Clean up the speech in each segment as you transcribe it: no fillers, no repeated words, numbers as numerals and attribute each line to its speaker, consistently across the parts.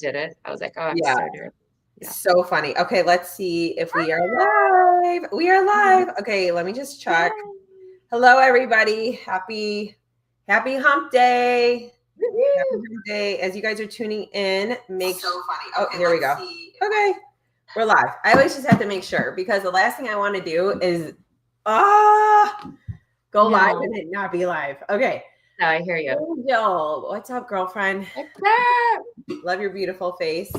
Speaker 1: did it. I was like, oh, I'm
Speaker 2: Yeah.
Speaker 1: so nervous. Yeah.
Speaker 2: So funny. Okay, let's see if we are live. We are live. Okay, let me just check. Hello, everybody. Happy Hump Day. Happy Hump Day. As you guys are tuning in, make
Speaker 3: so funny.
Speaker 2: Oh, here we go. Okay, we're live. I always just have to make sure because the last thing I want to do is go live and it not be live. Okay.
Speaker 1: No, I hear you.
Speaker 2: Angel, what's up, girlfriend?
Speaker 1: What's up?
Speaker 2: Love your beautiful face.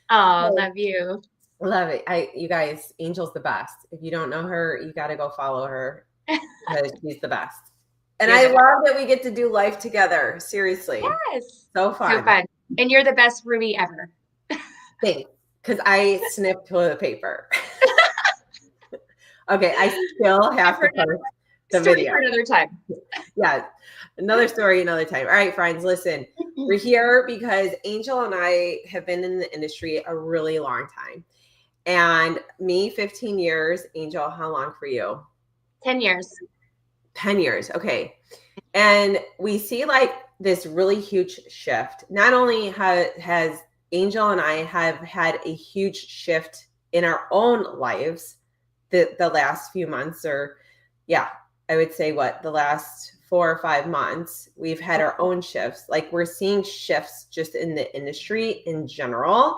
Speaker 1: Oh, love you.
Speaker 2: Love it. You guys, Angel's the best. If you don't know her, you got to go follow her because she's the best. And I love that we get to do life together. Seriously.
Speaker 1: Yes.
Speaker 2: So fun.
Speaker 1: So fun. And you're the best Ruby ever.
Speaker 2: Thanks. Because I snipped toilet paper. Okay, I still have to post the video.
Speaker 1: For another time.
Speaker 2: Yeah, another story, another time. All right, friends, listen. We're here because Angel and I have been in the industry a really long time. And me, 15 years. Angel, how long for you?
Speaker 1: 10 years.
Speaker 2: 10 years. Okay. And we see like this really huge shift. Not only has Angel and I have had a huge shift in our own lives the last few months, or I would say the last 4 or 5 months, we've had our own shifts. Like we're seeing shifts just in the industry in general.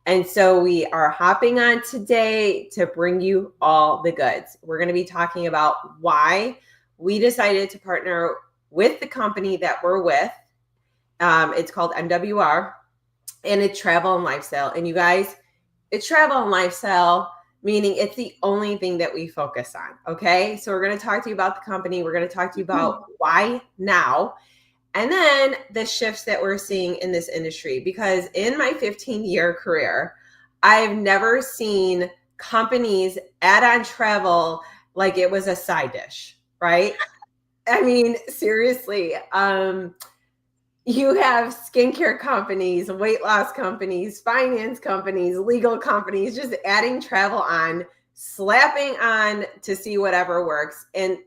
Speaker 2: And so we are hopping on today to bring you all the goods. We're going to be talking about why we decided to partner with the company that we're with. It's called MWR, and it's travel and lifestyle. And you guys, it's travel and lifestyle, meaning it's the only thing that we focus on. Okay. So we're going to talk to you about the company. We're going to talk to you about why now, and then the shifts that we're seeing in this industry. Because in my 15-year career, I've never seen companies add on travel like it was a side dish, right? I mean, seriously. You have skincare companies, weight loss companies, finance companies, legal companies, just adding travel on, slapping on to see whatever works. And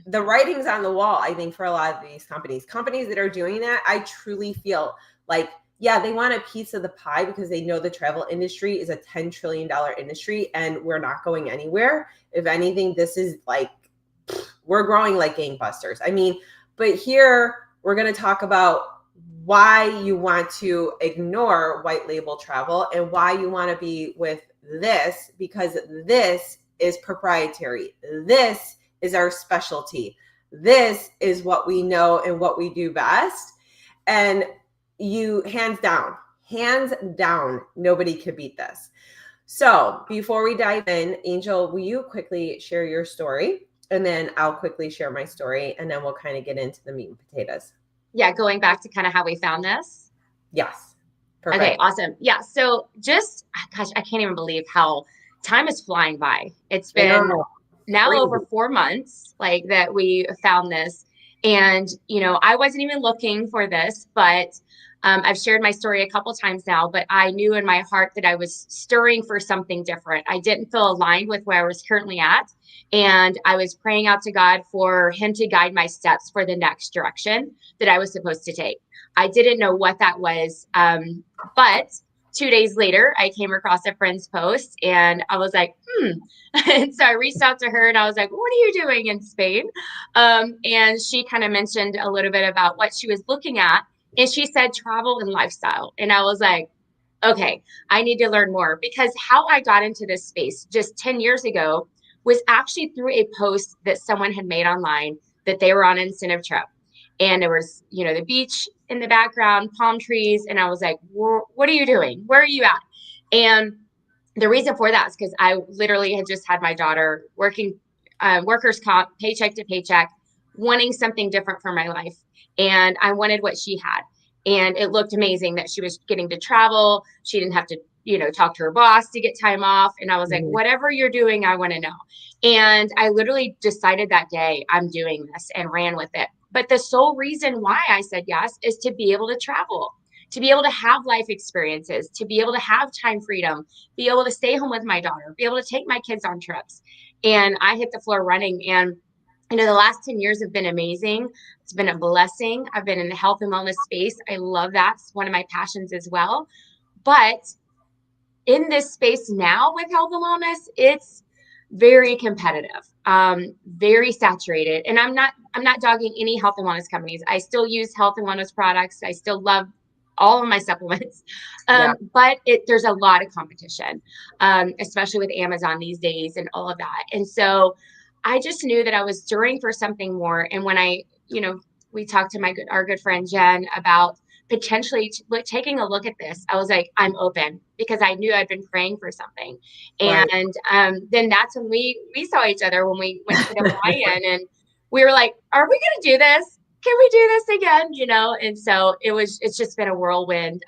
Speaker 2: the writing's on the wall, I think, for a lot of these companies that are doing that. I truly feel like, they want a piece of the pie because they know the travel industry is a $10 trillion industry and we're not going anywhere. If anything, this is like, we're growing like gangbusters. I mean, but here we're going to talk about why you want to ignore white label travel and why you want to be with this, because this is proprietary. This is our specialty. This is what we know and what we do best. And you, hands down, nobody could beat this. So before we dive in, Angel, will you quickly share your story? And then I'll quickly share my story, and then we'll kind of get into the meat and potatoes.
Speaker 1: Yeah, going back to kind of how we found this.
Speaker 2: Yes. Perfect.
Speaker 1: Okay, awesome. Yeah, so just, gosh, I can't even believe how time is flying by. It's been now over 4 months like that we found this. And, I wasn't even looking for this, but I've shared my story a couple times now, but I knew in my heart that I was stirring for something different. I didn't feel aligned with where I was currently at. And I was praying out to God for him to guide my steps for the next direction that I was supposed to take. I didn't know what that was. But 2 days later, I came across a friend's post and I was like, And so I reached out to her and I was like, what are you doing in Spain? And she kind of mentioned a little bit about what she was looking at. And she said travel and lifestyle. And I was like, okay, I need to learn more, because how I got into this space just 10 years ago was actually through a post that someone had made online that they were on an incentive trip. And there was, the beach in the background, palm trees. And I was like, what are you doing? Where are you at? And the reason for that is because I literally had just had my daughter working workers' comp, paycheck to paycheck, wanting something different for my life. And I wanted what she had. And it looked amazing that she was getting to travel. She didn't have to, talk to her boss to get time off. And I was like, whatever you're doing, I want to know. And I literally decided that day I'm doing this and ran with it. But the sole reason why I said yes is to be able to travel, to be able to have life experiences, to be able to have time freedom, be able to stay home with my daughter, be able to take my kids on trips. And I hit the floor running. And, the last 10 years have been amazing. It's been a blessing. I've been in the health and wellness space. I love that. It's one of my passions as well. But in this space now with health and wellness, it's very competitive, very saturated. And I'm not dogging any health and wellness companies. I still use health and wellness products. I still love all of my supplements.
Speaker 2: Yeah.
Speaker 1: But there's a lot of competition, especially with Amazon these days and all of that. And so I just knew that I was stirring for something more. And when we talked to our good friend Jen about potentially taking a look at this, I was like, I'm open, because I knew I'd been praying for something.
Speaker 2: Right.
Speaker 1: And then that's when we saw each other when we went to the Hawaiian, and we were like, are we going to do this? Can we do this again? And so it's just been a whirlwind,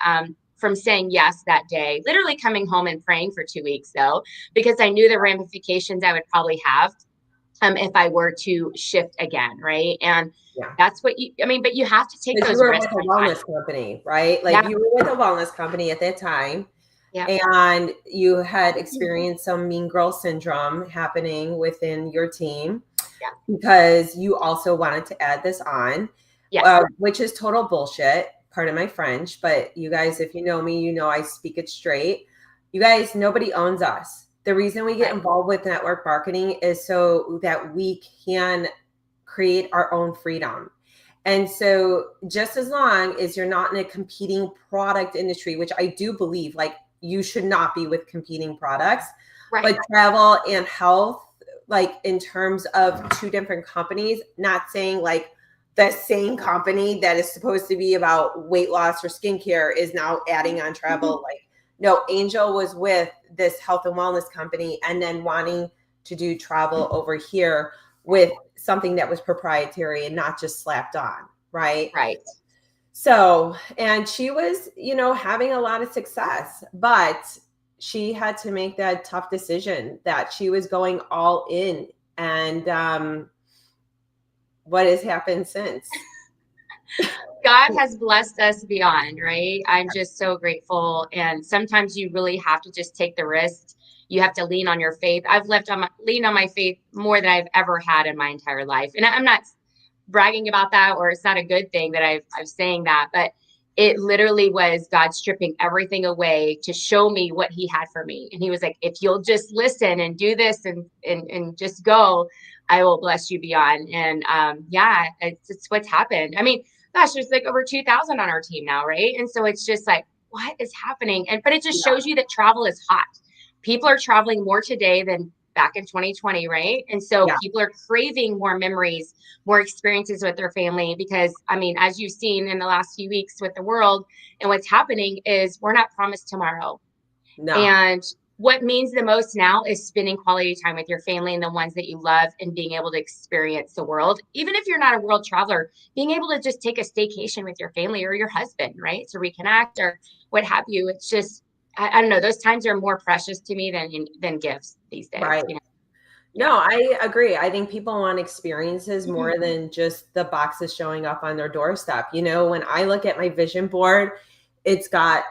Speaker 1: from saying yes that day, literally coming home and praying for 2 weeks though, because I knew the ramifications I would probably have if I were to shift again. Right. And that's what but you have to take those risks.
Speaker 2: You were with a wellness company, right? Like you were with a wellness company at that time.
Speaker 1: Yeah.
Speaker 2: And you had experienced some mean girl syndrome happening within your team.
Speaker 1: Yeah.
Speaker 2: Because you also wanted to add this on, which is total bullshit. Pardon my French, but you guys, if you know me, you know I speak it straight. You guys, nobody owns us. The reason we get involved with network marketing is so that we can create our own freedom. And so just as long as you're not in a competing product industry, which I do believe, like, you should not be with competing products, but travel and health, like in terms of two different companies, not saying like the same company that is supposed to be about weight loss or skincare is now adding on travel. Like, no, Angel was with this health and wellness company and then wanting to do travel over here with something that was proprietary and not just slapped on. Right.
Speaker 1: Right.
Speaker 2: So, and she was, having a lot of success, but she had to make that tough decision that she was going all in. And what has happened since?
Speaker 1: God has blessed us beyond, right? I'm just so grateful. And sometimes you really have to just take the risk. You have to lean on your faith. I've leaned on my faith more than I've ever had in my entire life. And I'm not bragging about that, or it's not a good thing that I'm saying that, but it literally was God stripping everything away to show me what he had for me. And he was like, if you'll just listen and do this and just go, I will bless you beyond. And it's what's happened. I mean, gosh, there's like over 2,000 on our team now. Right. And so it's just like, what is happening? But it just shows you that travel is hot. People are traveling more today than back in 2020, right? And so people are craving more memories, more experiences with their family, because as you've seen in the last few weeks with the world and what's happening is we're not promised tomorrow. No. And what means the most now is spending quality time with your family and the ones that you love, and being able to experience the world. Even if you're not a world traveler, being able to just take a staycation with your family or your husband, right? To reconnect or what have you. It's just, I don't know. Those times are more precious to me than gifts these days.
Speaker 2: Right. No, I agree. I think people want experiences more than just the boxes showing up on their doorstep. When I look at my vision board, it's got,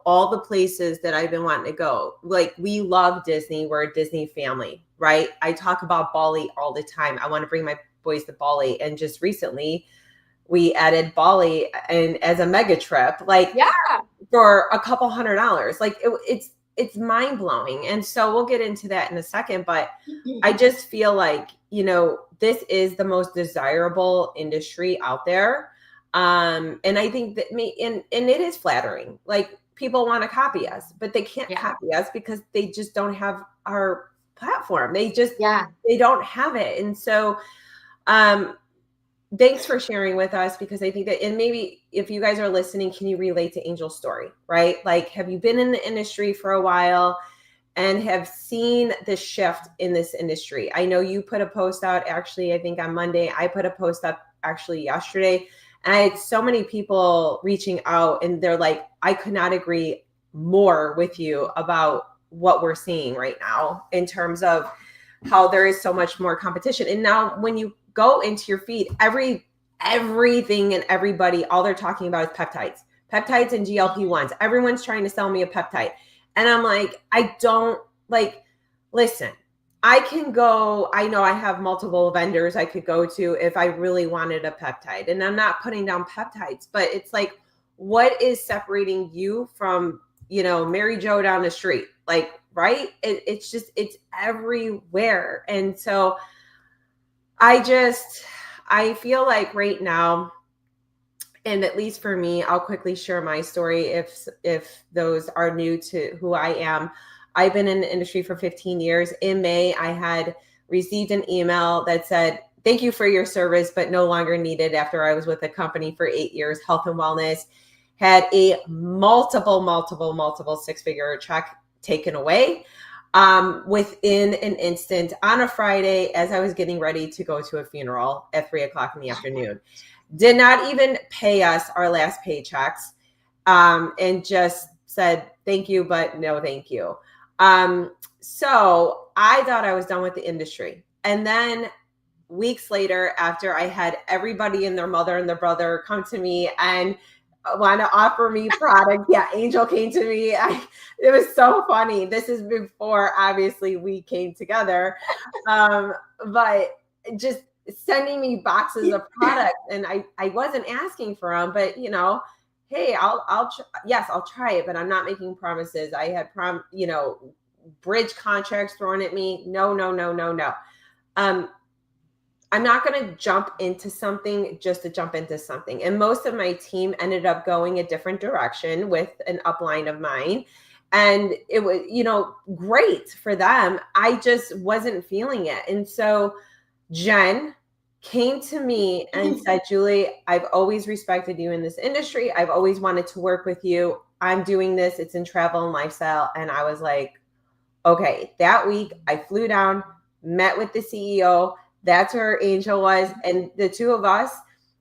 Speaker 2: all the places that I've been wanting to go. Like, we love Disney. We're a Disney family, right? I talk about Bali all the time. I want to bring my boys to Bali. And just recently, we added Bali and as a mega trip, for a couple $100. Like, it's mind blowing. And so we'll get into that in a second, but I just feel like, this is the most desirable industry out there. And I think that and it is flattering. Like, people want to copy us, but they can't copy us because they just don't have our platform. They just, they don't have it. And so, thanks for sharing with us, because I think that, and maybe if you guys are listening, can you relate to Angel's story, right? Like, have you been in the industry for a while and have seen the shift in this industry? I know you put a post out, actually, I think on Monday. I put a post up actually yesterday, and I had so many people reaching out, and they're like, I could not agree more with you about what we're seeing right now in terms of how there is so much more competition. And now when you go into your feed, everything and everybody, all they're talking about is peptides and GLP-1s. Everyone's trying to sell me a peptide. And I'm like, listen, I can go, I know I have multiple vendors I could go to if I really wanted a peptide. And I'm not putting down peptides, but it's like, what is separating you from Mary Jo down the street, like, right? It's just, it's everywhere. And so I feel like right now, and at least for me, I'll quickly share my story if those are new to who I am. I've been in the industry for 15 years. In May, I had received an email that said, "Thank you for your service, but no longer needed," after I was with the company for 8 years. Health and wellness had a multiple six-figure check taken away within an instant on a Friday as I was getting ready to go to a funeral at 3:00 in the afternoon. Did not even pay us our last paychecks, and just said, "Thank you, but no thank you." So I thought I was done with the industry. And then weeks later, after I had everybody and their mother and their brother come to me and want to offer me product, yeah, Angel came to me. It was so funny. This is before, obviously, we came together. But just sending me boxes of product, and I wasn't asking for them, but hey, yes, I'll try it, but I'm not making promises. I had bridge contracts thrown at me. No. I'm not going to jump into something just to jump into something. And most of my team ended up going a different direction with an upline of mine. And it was, great for them. I just wasn't feeling it. And so Jen came to me and said, "Julie, I've always respected you in this industry. I've always wanted to work with you. I'm doing this. It's in travel and lifestyle." And I was like, okay. That week I flew down, met with the CEO. That's where Angel was. And the two of us,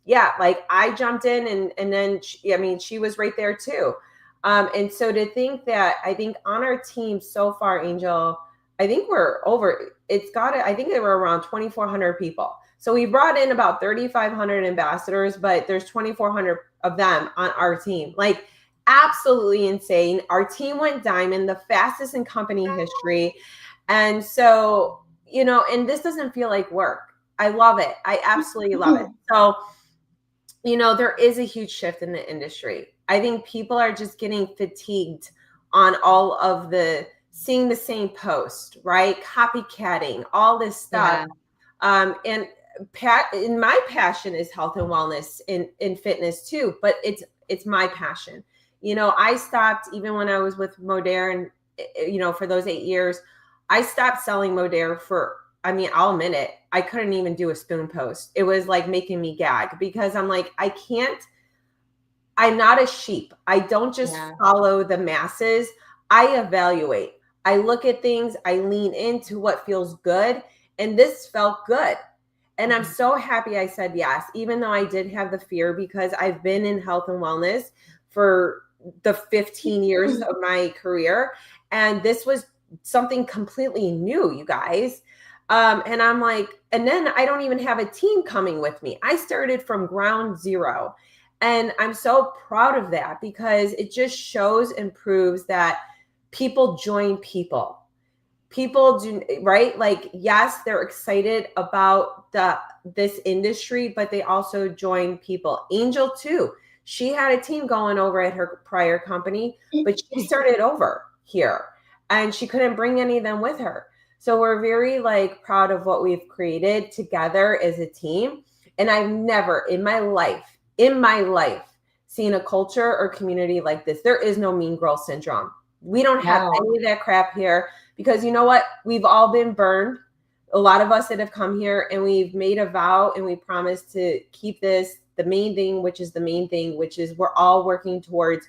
Speaker 2: yeah, like I jumped in and then, she was right there too. And so to think that, I think on our team so far, Angel, I think we're over, I think they were around 2,400 people. So we brought in about 3,500 ambassadors, but there's 2,400 of them on our team. Like, absolutely insane. Our team went diamond, the fastest in company history. And so, and this doesn't feel like work. I love it. I absolutely love it. So, there is a huge shift in the industry. I think people are just getting fatigued on all of seeing the same post, right? Copycatting, all this stuff. Yeah. And my passion is health and wellness in fitness too, but it's my passion. I stopped, even when I was with Modere, for those 8 years, I stopped selling Modere I'll admit it, I couldn't even do a spoon post. It was like making me gag because I'm like, I'm not a sheep. I don't just follow the masses. I evaluate. I look at things. I lean into what feels good. And this felt good. And I'm so happy I said yes, even though I did have the fear, because I've been in health and wellness for the 15 years of my career. And this was something completely new, you guys. And I'm like, and then I don't even have a team coming with me. I started from ground zero. And I'm so proud of that because it just shows and proves that people join people. People do, right? Like, yes, they're excited about this industry, but they also join people. Angel too. She had a team going over at her prior company, but she started over here and she couldn't bring any of them with her. So we're very proud of what we've created together as a team. And I've never in my life, seen a culture or community like this. There is no mean girl syndrome. We don't have any of that crap here because you know what? We've all been burned. A lot of us that have come here and we've made a vow and we promised to keep this the main thing, which is we're all working towards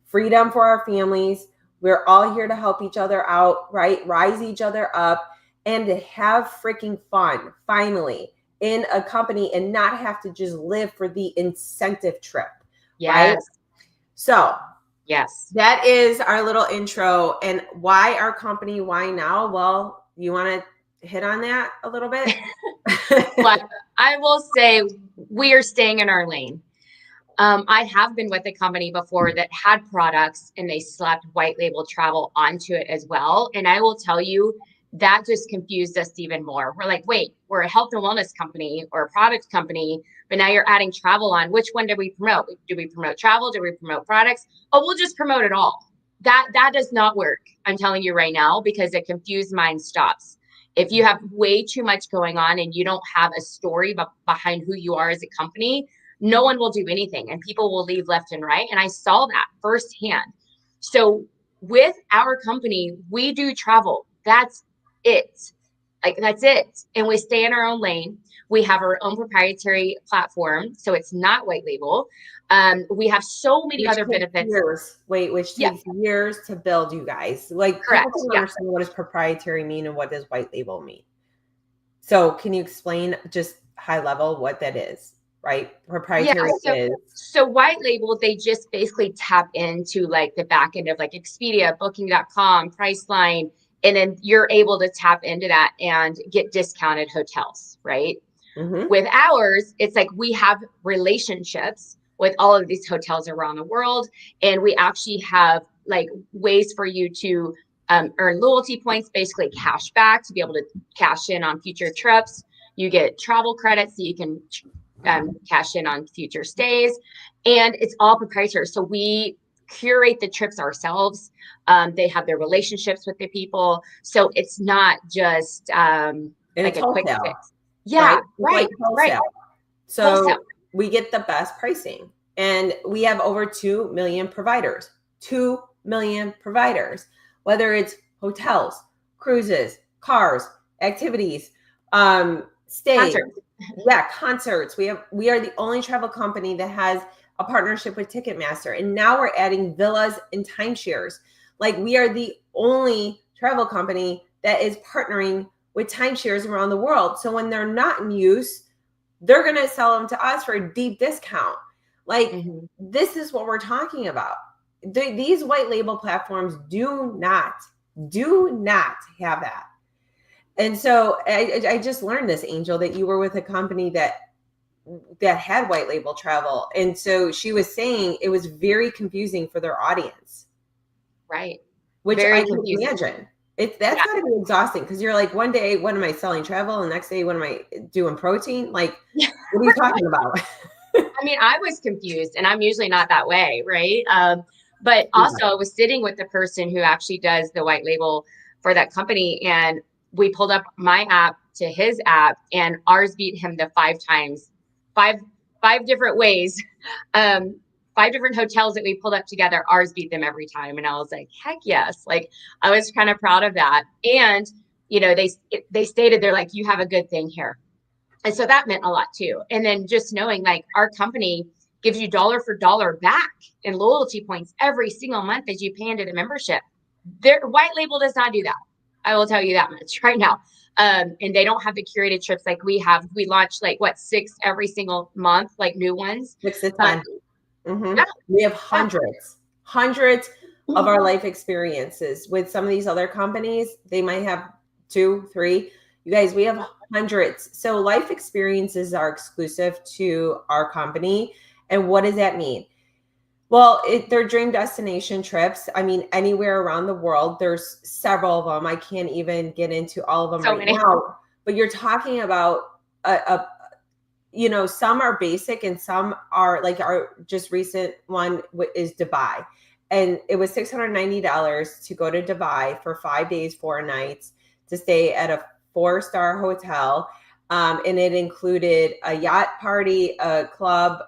Speaker 2: freedom for our families. We're all here to help each other out, right? Rise each other up and to have freaking fun finally in a company and not have to just live for the incentive trip.
Speaker 1: Yes.
Speaker 2: Right? So
Speaker 1: yes,
Speaker 2: that is our little intro. And why our company? Why now? Well, you want to hit on that a little bit?
Speaker 1: But I will say we are staying in our lane. I have been with a company before that had products and they slapped white label travel onto it as well. And I will tell you, that just confused us even more. We're like, wait, we're a health and wellness company or a product company, but now you're adding travel on. Which one do we promote? Do we promote travel? Do we promote products? Oh, we'll just promote it all. that does not work. I'm telling you right now, because a confused mind stops. If you have way too much going on and you don't have a story behind who you are as a company, no one will do anything and people will leave left and right. And I saw that firsthand. So with our company, we do travel. That's it. Like that's it. And we stay in our own lane. We have our own proprietary platform. So it's not white label. We have so many
Speaker 2: Which
Speaker 1: other
Speaker 2: takes
Speaker 1: benefits.
Speaker 2: years. Wait, which
Speaker 1: Yeah,
Speaker 2: takes years to build, you guys. Like
Speaker 1: correct.
Speaker 2: people don't
Speaker 1: Yeah.
Speaker 2: understand what does proprietary mean and what does white label mean. So can you explain just high level what that is, right?
Speaker 1: Yeah.
Speaker 2: Proprietary is
Speaker 1: So white label, they just basically tap into like the back end of like Expedia, booking.com, Priceline, and then you're able to tap into that and get discounted hotels, right?
Speaker 2: mm-hmm.
Speaker 1: With ours, it's like we have relationships with all of these hotels around the world, and we actually have like ways for you to earn loyalty points, basically cash back to be able to cash in on future trips. You get travel credits so you can cash in on future stays, and it's all proprietary. So we curate the trips ourselves. They have their relationships with the people, so it's not just
Speaker 2: and
Speaker 1: like
Speaker 2: it's
Speaker 1: a quick
Speaker 2: wholesale,
Speaker 1: fix. Yeah,
Speaker 2: right? It's
Speaker 1: right,
Speaker 2: like
Speaker 1: right.
Speaker 2: wholesale. So
Speaker 1: Wholesale.
Speaker 2: we get the best pricing. And we have over 2 million providers. 2 million providers, whether it's hotels, cruises, cars, activities, stays.
Speaker 1: Concerts.
Speaker 2: Yeah, concerts. We are the only travel company that has a partnership with Ticketmaster. And now we're adding villas and timeshares. Like we are the only travel company that is partnering with timeshares around the world. So when they're not in use, they're going to sell them to us for a deep discount. Like this is what we're talking about. These white label platforms do not have that. And so I just learned this, Angel, that you were with a company that had white label travel. And so she was saying it was very confusing for their audience.
Speaker 1: Right.
Speaker 2: Which
Speaker 1: Very
Speaker 2: I can
Speaker 1: confusing.
Speaker 2: imagine. That's got to be exhausting because you're like, one day, what am I selling travel? And the next day, what am I doing protein? Like, what are you talking about?
Speaker 1: I mean, I was confused and I'm usually not that way. Right. But also I was sitting with the person who actually does the white label for that company. And we pulled up my app to his app and ours beat him the 5 different ways. 5 different hotels that we pulled up together, ours beat them every time. And I was like, heck yes. Like I was kind of proud of that. And, you know, they stated, they're like, you have a good thing here. And so that meant a lot too. And then just knowing like our company gives you dollar for dollar back in loyalty points every single month as you pay into the membership. Their white label does not do that. I will tell you that much right now. And they don't have the curated trips like we have. We launch like 6 every single month, like new ones.
Speaker 2: 6 to 10. Yeah. We have hundreds of our life experiences. With some of these other companies, they might have 2, 3. You guys, we have hundreds. So life experiences are exclusive to our company. And what does that mean? Well, they're dream destination trips. I mean, anywhere around the world, there's several of them. I can't even get into all of them right now. But you're talking about some are basic and some are like our just recent one is Dubai. And it was $690 to go to Dubai for 5 days, 4 nights to stay at a 4-star hotel. And it included a yacht party, a club,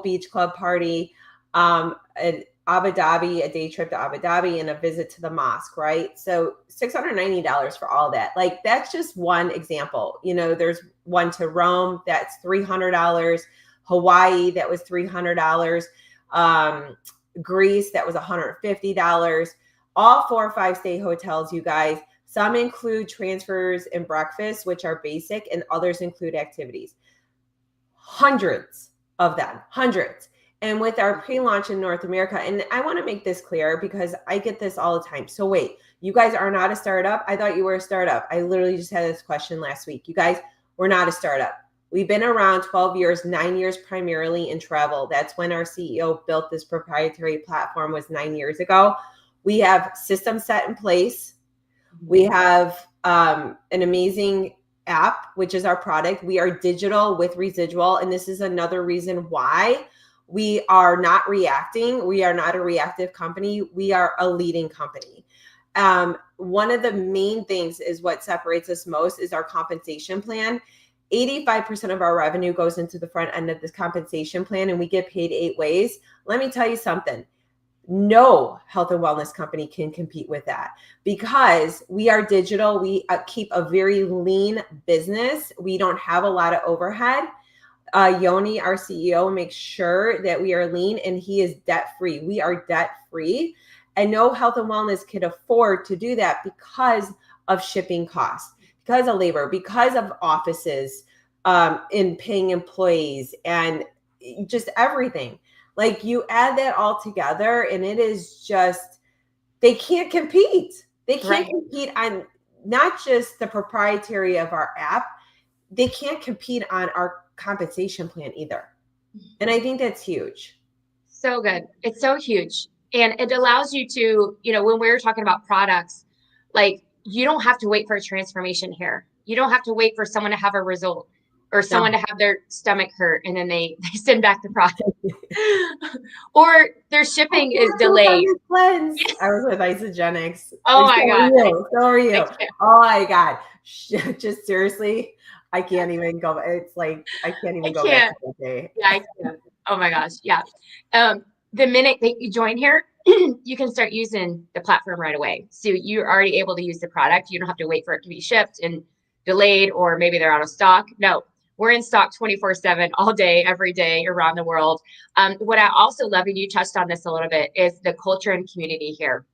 Speaker 2: beach club party, an Abu Dhabi, a day trip to Abu Dhabi, and a visit to the mosque, right? So $690 for all that. Like that's just one example. You know, there's one to Rome, that's $300. Hawaii, that was $300. Greece, that was $150. All 4 or 5 stay hotels, you guys. Some include transfers and breakfast, which are basic, and others include activities. Hundreds of them, hundreds. And with our pre-launch in North America, and I want to make this clear because I get this all the time. So wait, you guys are not a startup? I thought you were a startup. I literally just had this question last week. You guys, we're not a startup. We've been around 12 years, 9 years primarily in travel. That's when our CEO built this proprietary platform, was 9 years ago. We have systems set in place. We have an amazing app, which is our product. We are digital with residual. And this is another reason why We are not reacting. We are not a reactive company. We are a leading company. One of the main things is what separates us most is our compensation plan. 85% of our revenue goes into the front end of this compensation plan, and we get paid 8 ways. Let me tell you something. No health and wellness company can compete with that because we are digital. We keep a very lean business. We don't have a lot of overhead. Yoni, our CEO, makes sure that we are lean, and he is debt free. We are debt free, and no health and wellness could afford to do that because of shipping costs, because of labor, because of offices, in paying employees, and just everything. Like, you add that all together and it is just, they can't compete. They can't compete on not just the proprietary of our app. They can't compete on our compensation plan either. And I think that's huge.
Speaker 1: So good. It's so huge. And it allows you to, when we were talking about products, like, you don't have to wait for a transformation here. You don't have to wait for someone to have a result or someone to have their stomach hurt and then they send back the product. Or their shipping is delayed.
Speaker 2: I was with Isogenics.
Speaker 1: Oh my God.
Speaker 2: So are you. Oh my God. Just seriously, I can't even go. It's like, I can't even go back to that day.
Speaker 1: Yeah, I can't. Oh my gosh. Yeah. The minute that you join here, you can start using the platform right away. So you're already able to use the product. You don't have to wait for it to be shipped and delayed, or maybe they're out of stock. No, we're in stock 24/7, all day, every day around the world. What I also love, and you touched on this a little bit, is the culture and community here.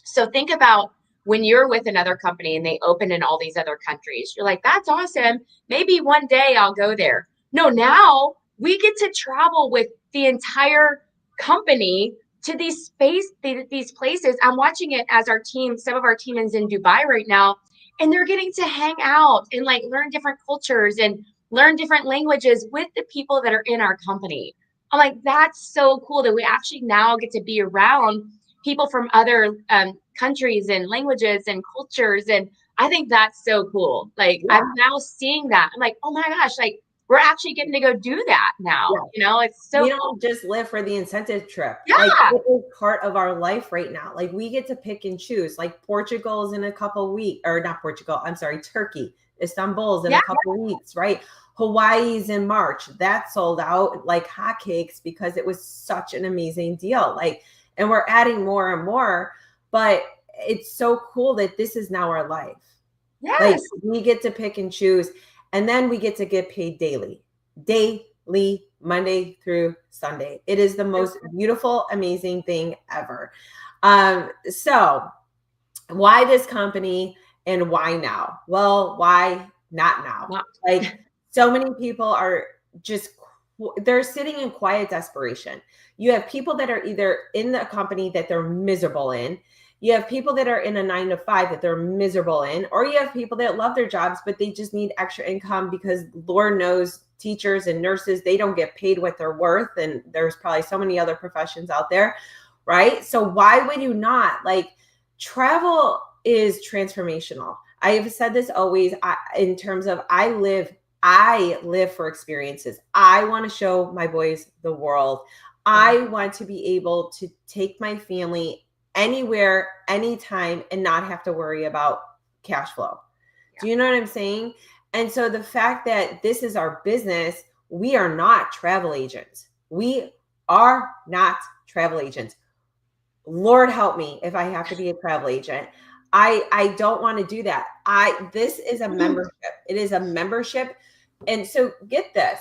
Speaker 1: So think about when you're with another company and they open in all these other countries. You're like, that's awesome. Maybe one day I'll go there. No, now we get to travel with the entire company to these places. I'm watching it as some of our team is in Dubai right now, and they're getting to hang out and like learn different cultures and learn different languages with the people that are in our company. I'm like, that's so cool that we actually now get to be around people from other countries and languages and cultures. And I think that's so cool. Like, I'm now seeing that. I'm like, oh my gosh, like, we're actually getting to go do that now. It's so
Speaker 2: we don't just live for the incentive trip.
Speaker 1: Yeah.
Speaker 2: Like, it is part of our life right now. Like, we get to pick and choose. Like, Portugal is in a couple weeks, or not Portugal, I'm sorry, Turkey. Istanbul's in a couple weeks, right? Hawaii's in March. That sold out like hotcakes because it was such an amazing deal. Like, and we're adding more and more, but it's so cool that this is now our life.
Speaker 1: Yes.
Speaker 2: Like, we get to pick and choose, and then we get to get paid daily, Monday through Sunday. It is the most beautiful, amazing thing ever. So why this company and why now? Well, why not now? Like, so many people are just, they're sitting in quiet desperation. You have people that are either in the company that they're miserable in. You have people that are in a 9-to-5 that they're miserable in, or you have people that love their jobs, but they just need extra income because Lord knows teachers and nurses, they don't get paid what they're worth. And there's probably so many other professions out there, right? So why would you not? Like, travel is transformational. I have said this always in terms of I live for experiences. I want to show my boys the world. I want to be able to take my family anywhere, anytime, and not have to worry about cash flow. Do you know what I'm saying? And so the fact that this is our business, we are not travel agents. We are not travel agents. Lord help me if I have to be a travel agent. I don't want to do that. This is a membership. It is a membership. And so get this.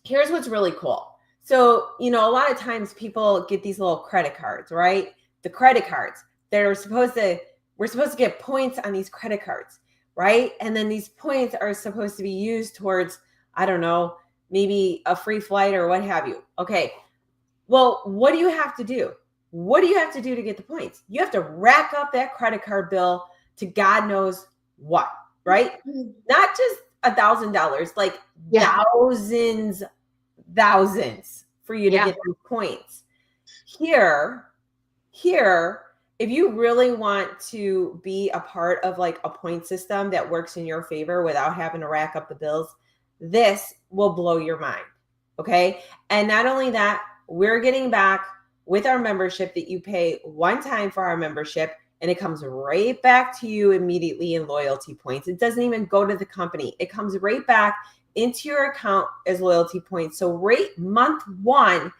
Speaker 2: Here's what's really cool. So, a lot of times people get these little credit cards, right? The credit cards that we're supposed to get points on these credit cards, right? And then these points are supposed to be used towards, I don't know, maybe a free flight or what have you. Okay. Well, what do you have to do? What do you have to do to get the points? You have to rack up that credit card bill to God knows what, right? Not just $1,000, like thousands for you to get these points. Here, if you really want to be a part of like a point system that works in your favor without having to rack up the bills, this will blow your mind. Okay. And not only that, we're getting back with our membership that you pay one time for our membership, and it comes right back to you immediately in loyalty points. It doesn't even go to the company. It comes right back into your account as loyalty points. So right month one,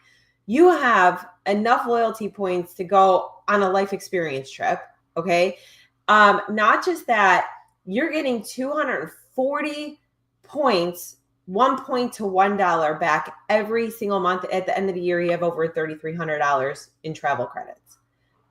Speaker 2: you have enough loyalty points to go on a life experience trip. Okay. Not just that, you're getting 240 points, 1 point to $1 back every single month. At the end of the year, you have over $3,300 in travel credits,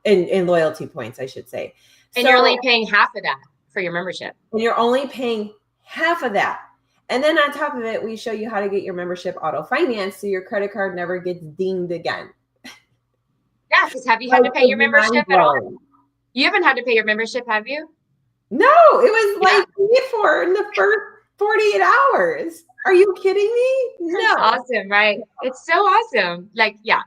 Speaker 2: in loyalty points, I should say.
Speaker 1: And you're only paying half of that for your membership.
Speaker 2: And you're only paying half of that. And then on top of it, we show you how to get your membership auto financed so your credit card never gets dinged again.
Speaker 1: Yeah, because have you had to pay your membership at all? You haven't had to pay your membership, have you?
Speaker 2: No, it was like paid for in the first 48 hours. Are you kidding me? No.
Speaker 1: That's awesome, right? It's so awesome. Like, yeah,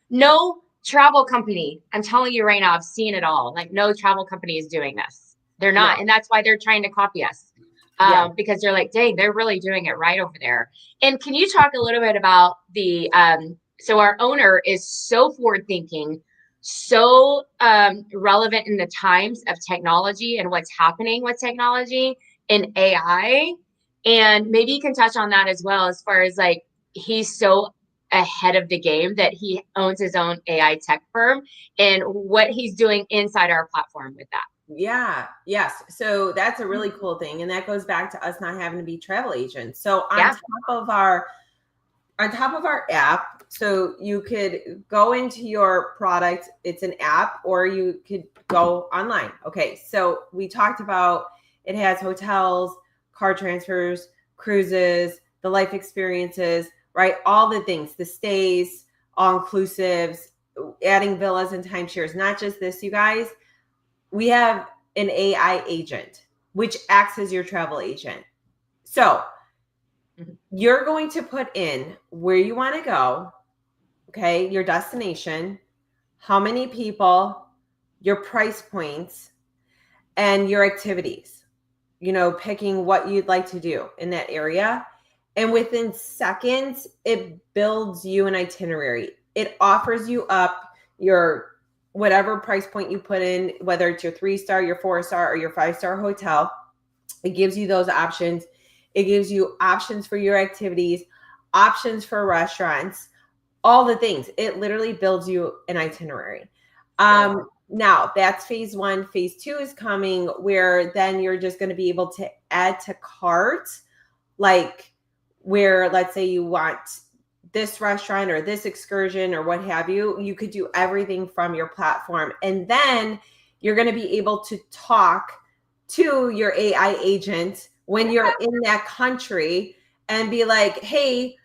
Speaker 1: no travel company, I'm telling you right now, I've seen it all. Like, no travel company is doing this. They're not. No. And that's why they're trying to copy us. Because they're like, dang, they're really doing it right over there. And can you talk a little bit about the, so our owner is so forward thinking, so relevant in the times of technology and what's happening with technology and AI. And maybe you can touch on that as well, as far as like, he's so ahead of the game that he owns his own AI tech firm and what he's doing inside our platform with that.
Speaker 2: Yeah. Yes. So that's a really cool thing. And that goes back to us not having to be travel agents. So on top of our app, so you could go into your product, it's an app, or you could go online. Okay. So we talked about, it has hotels, car transfers, cruises, the life experiences, right? All the things, the stays, all inclusives, adding villas and timeshares. Not just this, you guys. We have an AI agent, which acts as your travel agent. So you're going to put in where you want to go, okay, your destination, how many people, your price points, and your activities, picking what you'd like to do in that area. And within seconds, it builds you an itinerary. It offers you up your whatever price point you put in, whether it's your 3-star, your 4-star, or your 5-star hotel. It gives you those options. It gives you options for your activities, options for restaurants, all the things. It literally builds you an itinerary. Now that's phase 1. Phase 2 is coming, where then you're just going to be able to add to cart, like where, let's say you want this restaurant or this excursion or what have you, you could do everything from your platform. And then you're going to be able to talk to your AI agent when you're in that country and be like, hey,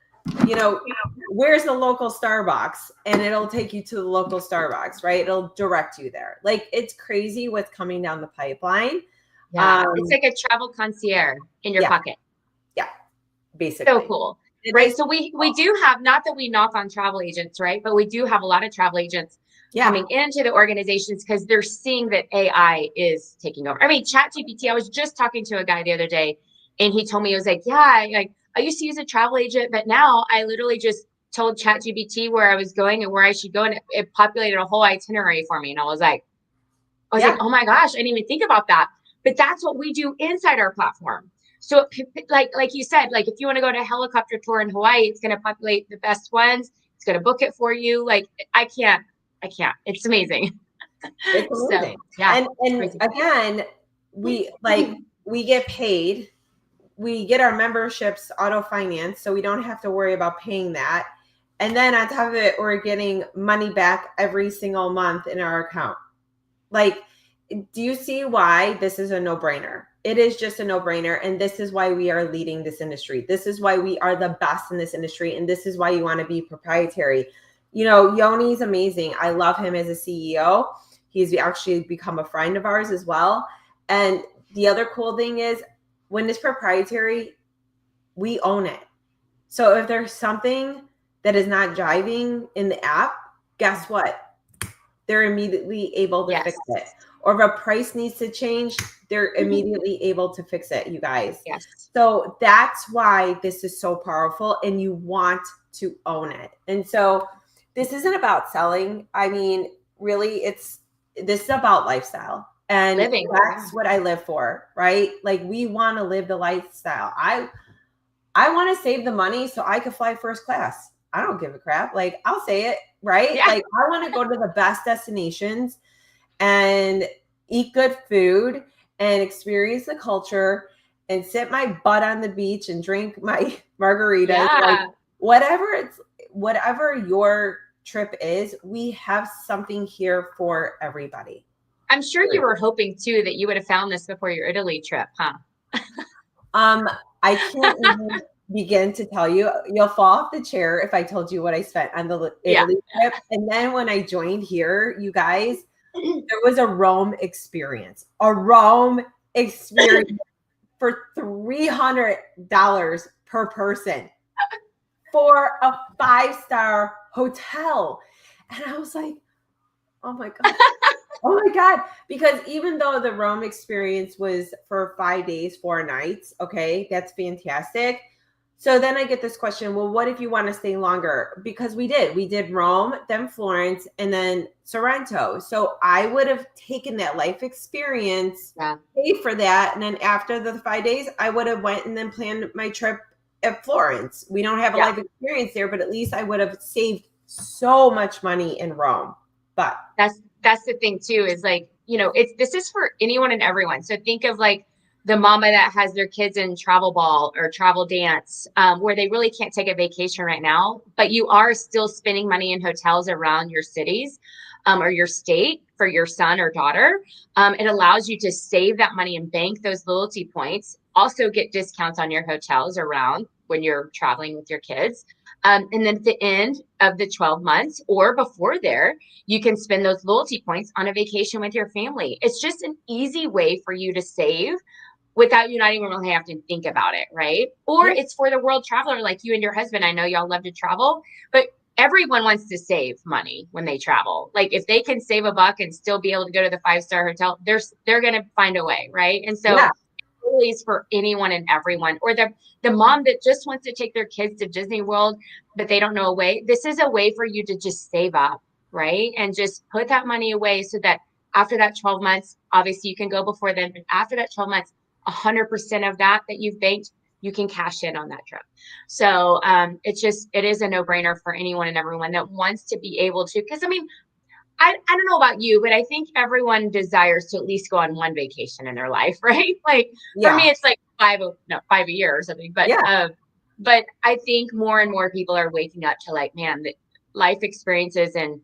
Speaker 2: where's the local Starbucks? And it'll take you to the local Starbucks, right? It'll direct you there. Like, it's crazy what's coming down the pipeline.
Speaker 1: Yeah, it's like a travel concierge in your pocket.
Speaker 2: Yeah, basically.
Speaker 1: So cool. Right. So we do have, not that we knock on travel agents, right? But we do have a lot of travel agents coming into the organizations because they're seeing that AI is taking over. I mean, ChatGPT, I was just talking to a guy the other day and he told me, he was like, yeah, like I used to use a travel agent, but now I literally just told ChatGPT where I was going and where I should go. And it populated a whole itinerary for me. And I was like, oh my gosh, I didn't even think about that. But that's what we do inside our platform. So like you said, like if you want to go to a helicopter tour in Hawaii, it's going to populate the best ones. It's going to book it for you. Like I can't. It's amazing.
Speaker 2: It's amazing. So, yeah. And again, we get paid. We get our memberships auto financed, so we don't have to worry about paying that. And then on top of it, we're getting money back every single month in our account. Like, do you see why this is a no-brainer? It is just a no-brainer. And this is why we are leading this industry. This is why we are the best in this industry. And this is why you want to be proprietary. Yoni's amazing. I love him as a CEO. He's actually become a friend of ours as well. And the other cool thing is, when it's proprietary, we own it. So if there's something that is not jiving in the app, guess what? They're immediately able to fix it. or if a price needs to change, they're immediately able to fix it, you guys.
Speaker 1: Yes.
Speaker 2: So that's why this is so powerful, and you want to own it. And so this isn't about selling. I mean, really, this is about lifestyle. And
Speaker 1: living.
Speaker 2: That's what I live for, right? Like, we want to live the lifestyle. I want to save the money so I could fly first class. I don't give a crap. Like, I'll say it, right?
Speaker 1: Yeah.
Speaker 2: Like, I want to go to the best destinations and eat good food and experience the culture and sit my butt on the beach and drink my margaritas.
Speaker 1: Yeah.
Speaker 2: Like, whatever your trip is, we have something here for everybody.
Speaker 1: I'm sure you were hoping too that you would have found this before your Italy trip, huh?
Speaker 2: I can't even begin to tell you. You'll fall off the chair if I told you what I spent on the Italy trip. And then when I joined here, you guys, there was a Rome experience. For $300 per person for a 5-star hotel. And I was like, oh my God. Oh my God. Because even though the Rome experience was for 5 days, 4 nights, okay, that's fantastic. So then I get this question, well, what if you want to stay longer? Because we did Rome, then Florence, and then Sorrento. So I would have taken that life experience, paid for that. And then after the 5 days, I would have went and then planned my trip at Florence. We don't have a life experience there, but at least I would have saved so much money in Rome. But
Speaker 1: that's the thing too, is like, this is for anyone and everyone. So think of like the mama that has their kids in travel ball or travel dance, where they really can't take a vacation right now, but you are still spending money in hotels around your cities, or your state for your son or daughter. It allows you to save that money and bank those loyalty points, also get discounts on your hotels around when you're traveling with your kids. And then at the end of the 12 months or before there, you can spend those loyalty points on a vacation with your family. It's just an easy way for you to save without you not even really have to think about it, right? Or it's for the world traveler like you and your husband. I know y'all love to travel, but everyone wants to save money when they travel. Like, if they can save $1 and still be able to go to the 5-star hotel, they're going to find a way, right? And so it really is for anyone and everyone. Or the mom that just wants to take their kids to Disney World, but they don't know a way. This is a way for you to just save up, right? And just put that money away so that after that 12 months, obviously you can go before then, but after that 12 months, 100% of that you've banked, you can cash in on that trip. So it is a no-brainer for anyone and everyone that wants to be able to, because I mean, I don't know about you, but I think everyone desires to at least go on one vacation in their life, right? Like for me, it's like 5 a year or something. But but I think more and more people are waking up to like, man, the life experiences and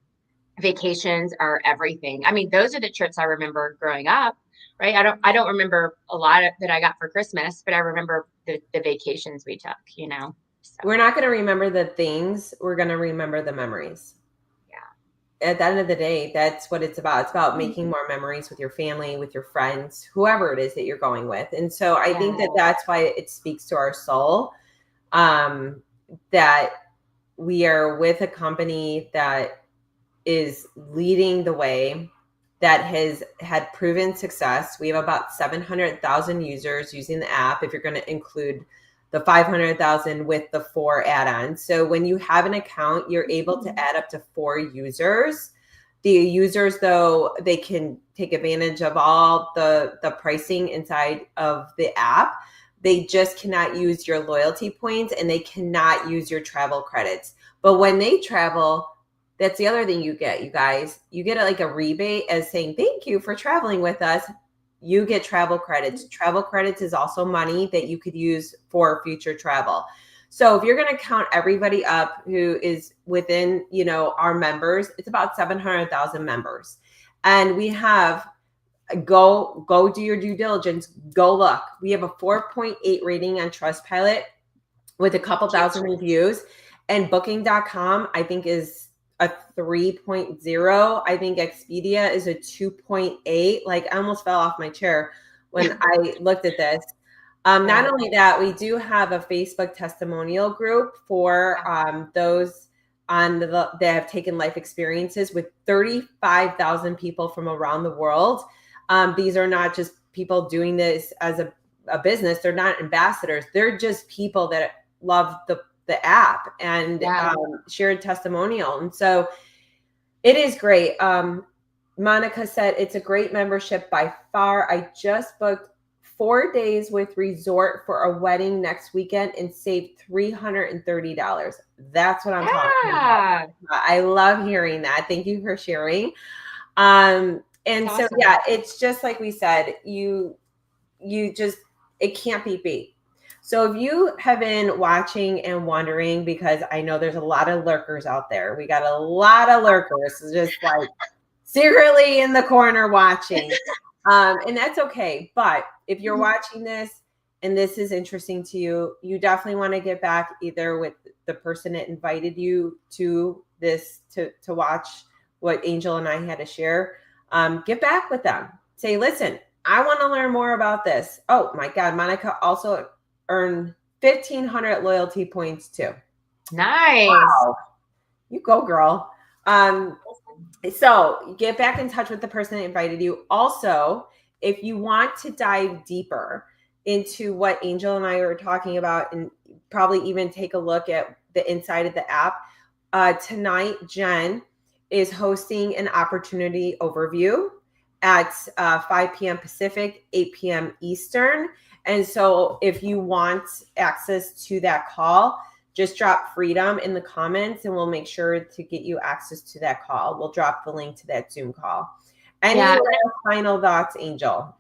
Speaker 1: vacations are everything. I mean, those are the trips I remember growing up, right? I don't remember a lot that I got for Christmas, but I remember the vacations we took, So.
Speaker 2: We're not going to remember the things. We're going to remember the memories. At the end of the day, that's what it's about. It's about making more memories with your family, with your friends, whoever it is that you're going with. And so I think that's why it speaks to our soul, that we are with a company that is leading the way, that has had proven success. We have about 700,000 users using the app, if you're going to include the 500,000 with the 4 add-ons. So when you have an account, you're able to add up to 4 users. The users, though, they can take advantage of all the pricing inside of the app. They just cannot use your loyalty points, and they cannot use your travel credits. But when they travel, that's the other thing you get, you guys. You get like a rebate as saying, thank you for traveling with us. You get travel credits. Travel credits is also money that you could use for future travel. So if you're going to count everybody up who is within, our members, it's about 700,000 members. And we have, go do your due diligence, go look. We have a 4.8 rating on Trustpilot with a couple thousand reviews, and Booking.com, I think, is a 3.0. I think Expedia is a 2.8. Like, I almost fell off my chair when I looked at this. Not only that, we do have a Facebook testimonial group for those that have taken life experiences with 35,000 people from around the world. These are not just people doing this as a business. They're not ambassadors. They're just people that love the app and shared testimonial. And so it is great. Monica said it's a great membership by far. I just booked 4 days with resort for a wedding next weekend and saved $330. That's what I'm talking about. I love hearing that. Thank you for sharing. And awesome. So yeah, it's just like we said, you just, it can't be beat. So if you have been watching and wondering, because I know there's a lot of lurkers out there, we got a lot of lurkers just like secretly in the corner watching. And that's okay. But if you're watching this and this is interesting to you, you definitely want to get back either with the person that invited you to this, to watch what Angel and I had to share. Get back with them. Say, listen, I want to learn more about this. Oh my God, Monica also earned 1,500 loyalty points too.
Speaker 1: Nice.
Speaker 2: Wow. You go, girl. So get back in touch with the person that invited you. Also, if you want to dive deeper into what Angel and I were talking about, and probably even take a look at the inside of the app, tonight, Jen is hosting an opportunity overview at 5 p.m. Pacific, 8 p.m. Eastern. And so if you want access to that call, just drop Freedom in the comments and we'll make sure to get you access to that call. We'll drop the link to that Zoom call. Any final thoughts, Angel?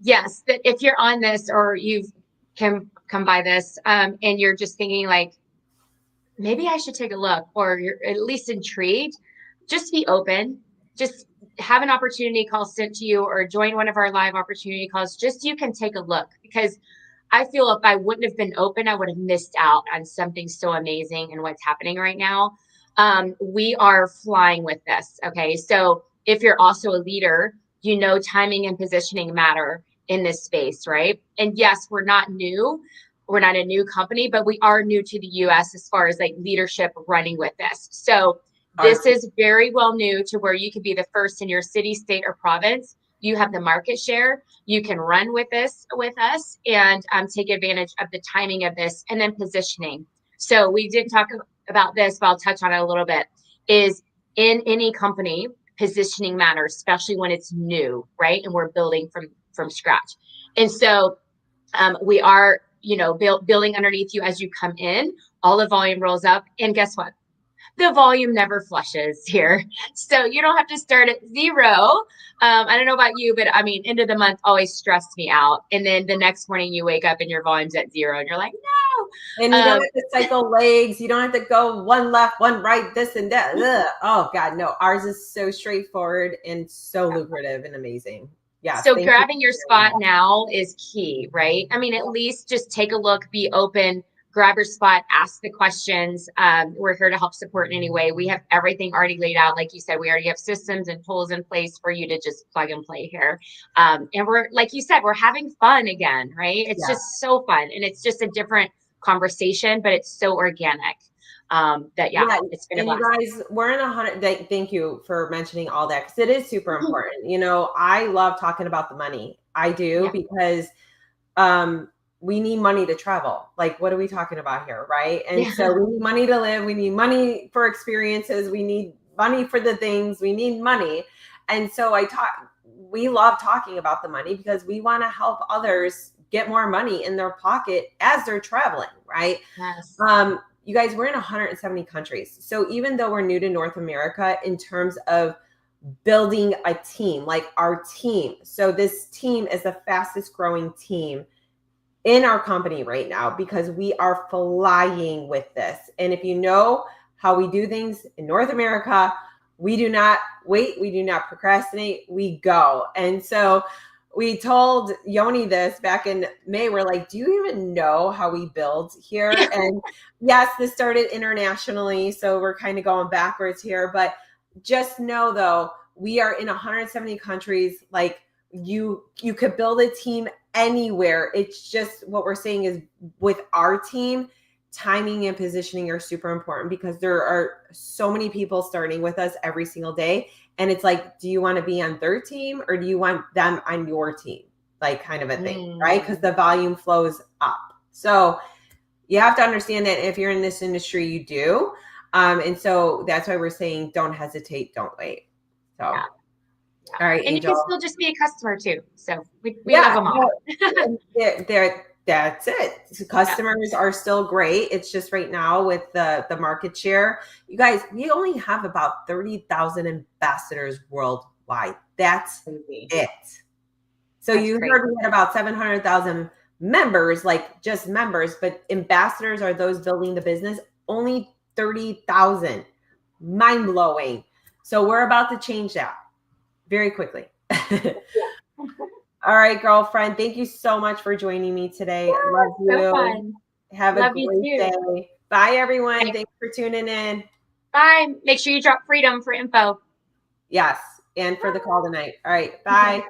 Speaker 1: Yes, that if you're on this or you've come by this and you're just thinking like, maybe I should take a look, or you're at least intrigued, just be open. Just have an opportunity call sent to you or join one of our live opportunity calls. Just you can take a look, because I feel if I wouldn't have been open, I would have missed out on something so amazing and what's happening right now. We are flying with this. Okay. So if you're also a leader, you know, timing and positioning matter in this space, right? And yes, we're not new. We're not a new company, but we are new to the US as far as like leadership running with this. So this is very well new to where you could be the first in your city, state, or province. You have the market share. You can run with this with us and take advantage of the timing of this, and then positioning. So we did talk about this, but I'll touch on it a little bit. Is in any company, positioning matters, especially when it's new, right? And we're building from scratch. And so we are, you know, building underneath you as you come in. All the volume rolls up, and guess what? The volume never flushes here. So you don't have to start at zero. I don't know about you, but I mean, end of the month always stressed me out. And then the next morning you wake up and your volume's at zero and you're like, no.
Speaker 2: And you don't have to cycle legs. You don't have to go one left, one right, this and that. Ugh. Oh God, no. Ours is so straightforward and so lucrative and amazing. Yeah.
Speaker 1: So grabbing your spot now is key, right? I mean, at least just take a look, be open, grab your spot, ask the questions. We're here to help support in any way. We have everything already laid out. Like you said, we already have systems and tools in place for you to just plug and play here. And we're, like you said, we're having fun again, right? It's just so fun. And it's just a different conversation, but it's so organic. It's been a blast.
Speaker 2: You guys, we're in 100. Thank you for mentioning all that, because it is super important. You know, I love talking about the money. I do, because we need money to travel. Like, what are we talking about here? Right. And so we need money to live. We need money for experiences. We need money for the things. We need money. And so we love talking about the money because we want to help others get more money in their pocket as they're traveling. Right.
Speaker 1: Yes.
Speaker 2: You guys, we're in 170 countries. So even though we're new to North America in terms of building a team, like our team. So this team is the fastest growing team in our company right now, because we are flying with this. And if you know how we do things in North America, we do not wait. We do not procrastinate. We go. And so we told Yoni this back in May. We're like, do you even know how we build here? And yes, this started internationally. So we're kind of going backwards here. But just know, though, we are in 170 countries. Like, you could build a team anywhere. It's just what we're saying is, with our team, timing and positioning are super important, because there are so many people starting with us every single day. And it's like, do you want to be on their team or do you want them on your team? Like kind of a thing, right? Because the volume flows up. So you have to understand that if you're in this industry, you do. And so that's why we're saying don't hesitate, don't wait. So, all right,
Speaker 1: and
Speaker 2: Angel.
Speaker 1: you can still just be a customer too. So we love them all.
Speaker 2: That's it. So customers are still great. It's just right now with the market share, you guys, we only have about 30,000 ambassadors worldwide. That's it. So you heard we had about 700,000 members, like just members, but ambassadors are those building the business. Only 30,000. Mind blowing. So we're about to change that very quickly. All right, girlfriend. Thank you so much for joining me today. Love you.
Speaker 1: So fun.
Speaker 2: Have a great day. Bye, everyone.
Speaker 1: Bye.
Speaker 2: Thanks for tuning in.
Speaker 1: Bye. Make sure you drop freedom for info.
Speaker 2: Yes. And for the call tonight. All right. Bye.